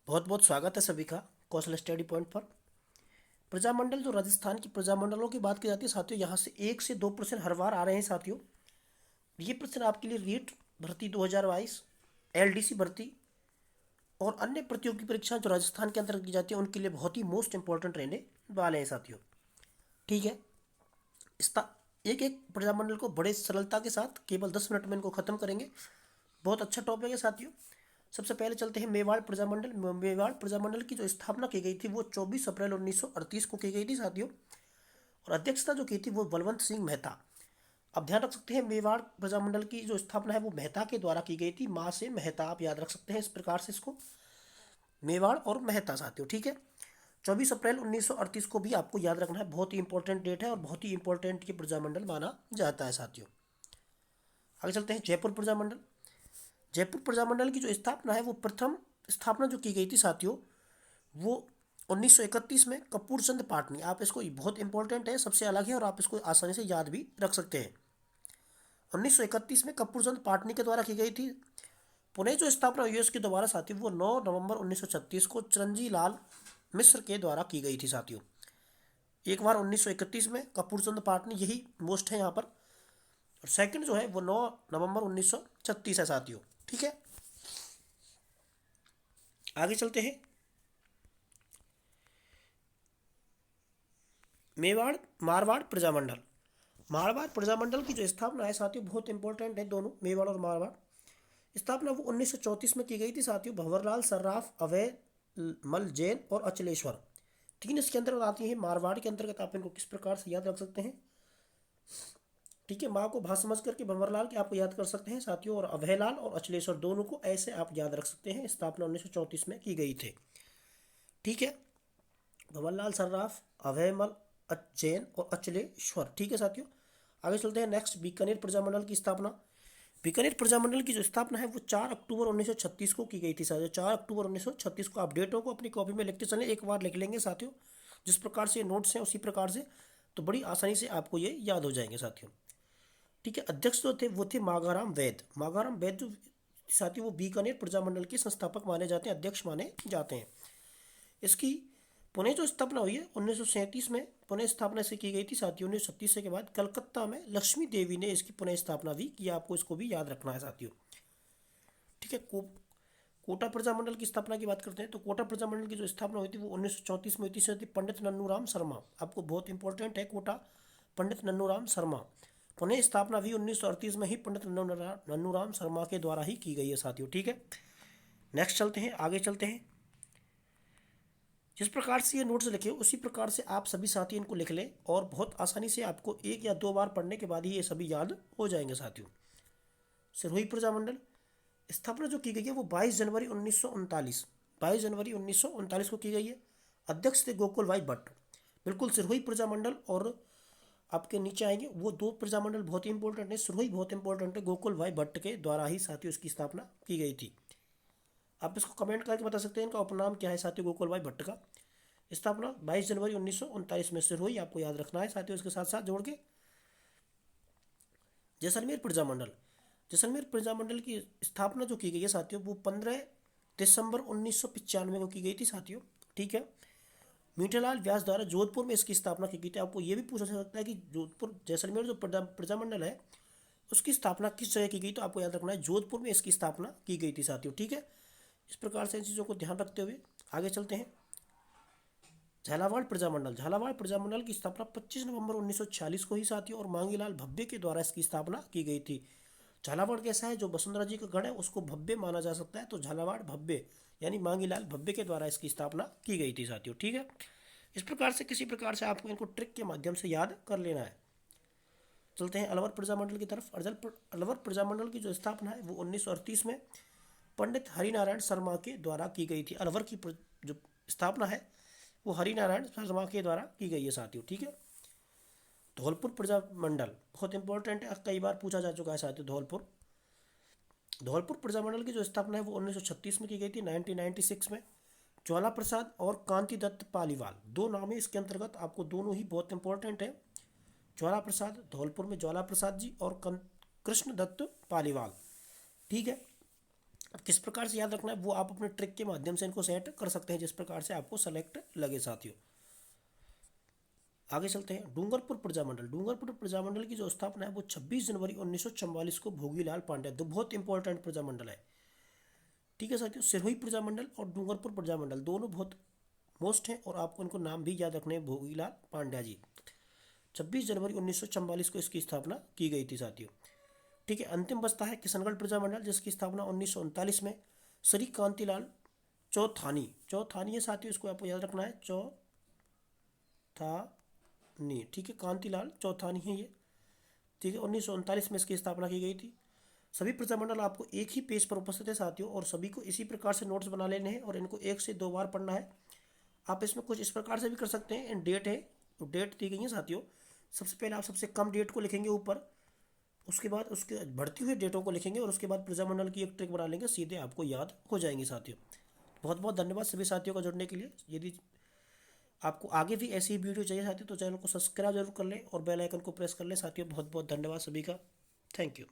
बहुत बहुत स्वागत है सभी का कौशल स्टडी पॉइंट पर। प्रजामंडल जो राजस्थान की प्रजामंडलों की बात की जाती है साथियों, यहाँ से 1 से 2% हर बार आ रहे हैं साथियों। ये प्रश्न आपके लिए रीट भर्ती 2022, एलडीसी भर्ती और अन्य प्रतियोगी परीक्षाएं जो राजस्थान के अंतर्गत की जाती है उनके लिए बहुत ही मोस्ट इंपॉर्टेंट रहने वाले हैं साथियों। ठीक है। इस एक एक प्रजामंडल को बड़े सरलता के साथ केवल 10 मिनट में इनको खत्म करेंगे। बहुत अच्छा टॉपिक है साथियों। सबसे पहले चलते हैं मेवाड़ प्रजामंडल। मेवाड़ प्रजामंडल की जो स्थापना की गई थी वो 24 अप्रैल 1938 को की गई थी साथियों। और अध्यक्षता जो की थी वो बलवंत सिंह मेहता। अब ध्यान रख सकते हैं मेवाड़ प्रजामंडल की जो स्थापना है वो मेहता के द्वारा की गई थी। माँ से मेहता, आप याद रख सकते हैं इस प्रकार से इसको, मेवाड़ और मेहता साथियों। ठीक है। 24 अप्रैल 1938 को भी आपको याद रखना है, बहुत ही इंपॉर्टेंट डेट है और बहुत ही इंपॉर्टेंट ये प्रजामंडल माना जाता है साथियों। आगे चलते हैं जयपुर प्रजामंडल। जयपुर प्रजामंडल की जो स्थापना है वो प्रथम स्थापना जो की गई थी साथियों वो 1931 में कपूर चंद पाटनी। आप इसको, बहुत इंपॉर्टेंट है, सबसे अलग है और आप इसको आसानी से याद भी रख सकते हैं। 1931 में कपूर चंद पाटनी के द्वारा की गई थी। पुणे जो स्थापना हुई है उसके दोबारा साथियों वो 9 नवंबर 1936 को चिरंजी लाल मिश्र के द्वारा की गई थी साथियों। एक बार 1931 में कपूर चंद पाटनी, यही मोस्ट है यहाँ पर। और सेकंड जो है वो 9 नवंबर 1936 है साथियों। ठीक है। आगे चलते हैं। मेवाड़ मारवाड़ प्रजामंडल। मारवाड़ प्रजामंडल की जो स्थापना है साथियों बहुत इंपॉर्टेंट है, दोनों मेवाड़ और मारवाड़। स्थापना वो 1934 में की गई थी साथियों। भंवरलाल सर्राफ, अभय मल जैन और अचलेश्वर, तीन इसके अंतर्गत आती है। मारवाड़ के अंतर्गत आप इनको किस प्रकार से याद रख सकते हैं? ठीक है, माँ को भा समझ करके भंवरलाल के आपको याद कर सकते हैं साथियों, और अभयलाल और अचलेश्वर दोनों को ऐसे आप याद रख सकते हैं। स्थापना 1934 में की गई थी। ठीक है। भंवरलाल सर्राफ, अभयमल जैन और अचलेश्वर। ठीक है साथियों। आगे चलते हैं नेक्स्ट, बीकानेर प्रजामंडल की स्थापना। बीकानेर प्रजामंडल की जो स्थापना है वो 4 अक्टूबर 1936 को की गई थी साथियों। 4 अक्टूबर 1936 को। आप डेटों को अपनी कॉपी में लिखते चलें, एक बार लिख लेंगे साथियों जिस प्रकार से नोट्स हैं उसी प्रकार से, तो बड़ी आसानी से आपको ये याद हो जाएंगे साथियों। ठीक है। अध्यक्ष जो थे वो थे माघाराम वैद। माघाराम वैद जो साथियों वो बीकानेर प्रजामंडल के संस्थापक माने जाते हैं, अध्यक्ष माने जाते हैं। इसकी पुणे जो स्थापना हुई है 1937 में, पुणे स्थापना से की गई थी साथियों। 1936 के बाद कलकत्ता में लक्ष्मी देवी ने इसकी पुनः स्थापना भी की। आपको इसको भी याद रखना है साथियों। ठीक है। कोटा प्रजामंडल की स्थापना की बात करते हैं तो कोटा प्रजामंडल की जो स्थापना हुई थी वो 1934 में हुई थी। पंडित नन्नूराम शर्मा, आपको बहुत इंपॉर्टेंट है कोटा, पंडित नन्नूराम शर्मा। पुनः स्थापना भी 1938 में ही पंडित नन्नूराम शर्मा के द्वारा ही की गई है साथियों। ठीक है। नेक्स्ट चलते हैं, आगे चलते हैं। जिस प्रकार से ये नोट्स लिखे उसी प्रकार से आप सभी साथी इनको लिख लें और बहुत आसानी से आपको एक या दो बार पढ़ने के बाद ही ये सभी याद हो जाएंगे साथियों। सिरोही प्रजामंडल स्थापना जो की गई है वो 22 जनवरी 1939, 22 जनवरी 1939 को की गई है। अध्यक्ष थे गोकुल भाई भट्ट। बिल्कुल सिरोही प्रजामंडल और आपके नीचे आएंगे वो दो प्रजामंडल बहुत ही इंपॉर्टेंट है। सिरोही बहुत इंपॉर्टेंट है, गोकुल भाई भट्ट के द्वारा ही साथियों इसकी स्थापना की गई थी। आप इसको कमेंट करके बता सकते हैं इनका उपनाम क्या है साथियों गोकुल भाई भट्ट का। स्थापना 22 जनवरी 1939 में शुरू हुई, आपको याद रखना है साथियों। इसके साथ साथ जोड़ के जैसलमेर प्रजामंडल। जैसलमेर प्रजामंडल की स्थापना जो की गई है साथियों वो 15 दिसंबर 1995 को की गई थी साथियों। ठीक है। मीठालाल व्यास द्वारा जोधपुर में इसकी स्थापना की गई थी। आपको ये भी पूछा जा सकता है कि जोधपुर जैसलमेर जो प्रजामंडल है उसकी स्थापना किस जगह की गई, तो आपको याद रखना है जोधपुर में इसकी स्थापना की गई थी साथियों। ठीक है। इस प्रकार से इन चीज़ों को ध्यान रखते हुए आगे चलते हैं। झालावाड़ प्रजामंडल। झालावाड़ प्रजामंडल की स्थापना 25 नवंबर 1946 को ही साथियों और मांगीलाल भव्य के द्वारा इसकी स्थापना की गई थी। झालावाड़ कैसा है, जो वसुंधरा जी का गढ़ है उसको भव्य माना जा सकता है, तो झालावाड़ भव्य यानी मांगीलाल भव्य के द्वारा इसकी स्थापना की गई थी साथियों। ठीक है। इस प्रकार से किसी प्रकार से आपको इनको ट्रिक के माध्यम से याद कर लेना है। चलते हैं अलवर प्रजामंडल की तरफ। अलवर प्रजामंडल की जो स्थापना है वो 1938 में पंडित हरिनारायण शर्मा के द्वारा की गई थी। अलवर की जो स्थापना है वो हरिनारायण शर्मा के द्वारा की गई है साथियों। ठीक है। धौलपुर प्रजामंडल बहुत इंपॉर्टेंट है, कई बार पूछा जा चुका है साथियों। धौलपुर प्रजामंडल की जो स्थापना है वो 1936 में की गई थी, 1996 में। ज्वाला प्रसाद और कांति दत्त पालीवाल दो नाम है इसके अंतर्गत, आपको दोनों ही बहुत इंपॉर्टेंट है। ज्वाला प्रसाद, धौलपुर में ज्वाला प्रसाद जी और कृष्ण दत्त पालीवाल। ठीक है। अब किस प्रकार से याद रखना है वो आप अपने ट्रिक के माध्यम से इनको सेट कर सकते हैं, जिस प्रकार से आपको सेलेक्ट लगे साथियों। आगे चलते हैं। डूंगरपुर प्रजामंडल। डूंगरपुर प्रजामंडल की जो स्थापना है वो 26 जनवरी 1944 को भोगीलाल पांड्या, दो बहुत इंपॉर्टेंट प्रजामंडल है। ठीक है साथियों, सिरोही प्रजामंडल और डूंगरपुर प्रजामंडल दोनों बहुत मोस्ट हैं और आपको इनको नाम भी याद रखने हैं, भोगीलाल पांड्या जी। 26 जनवरी 1944 को इसकी स्थापना की गई थी साथियों। ठीक है, अंतिम बचता है किशनगढ़ प्रजामंडल, जिसकी स्थापना 1939 में श्री कांतिलाल चौथानी, चौथानी है साथियों, इसको आपको याद रखना है, चौथानी। ठीक है, कांतिलाल चौथानी है ये। ठीक है, 1939 में इसकी स्थापना की गई थी। सभी प्रजामंडल आपको एक ही पेज पर उपस्थित है साथियों, और सभी को इसी प्रकार से नोट्स बना लेने हैं और इनको 1 से 2 बार पढ़ना है। आप इसमें कुछ इस प्रकार से भी कर सकते हैं, इन डेट है, डेट दी गई है साथियों। सबसे पहले आप सबसे कम डेट को लिखेंगे ऊपर, उसके बाद उसके बढ़ती हुई डेटों को लिखेंगे और उसके बाद प्रजामंडल की एक ट्रिक बना लेंगे, सीधे आपको याद हो जाएंगे साथियों। बहुत बहुत धन्यवाद सभी साथियों का जुड़ने के लिए। यदि आपको आगे भी ऐसी ही वीडियो चाहिए साथियों तो चैनल को सब्सक्राइब जरूर कर लें और बेल आइकन को प्रेस कर लें साथियों। बहुत बहुत धन्यवाद सभी का। Thank you.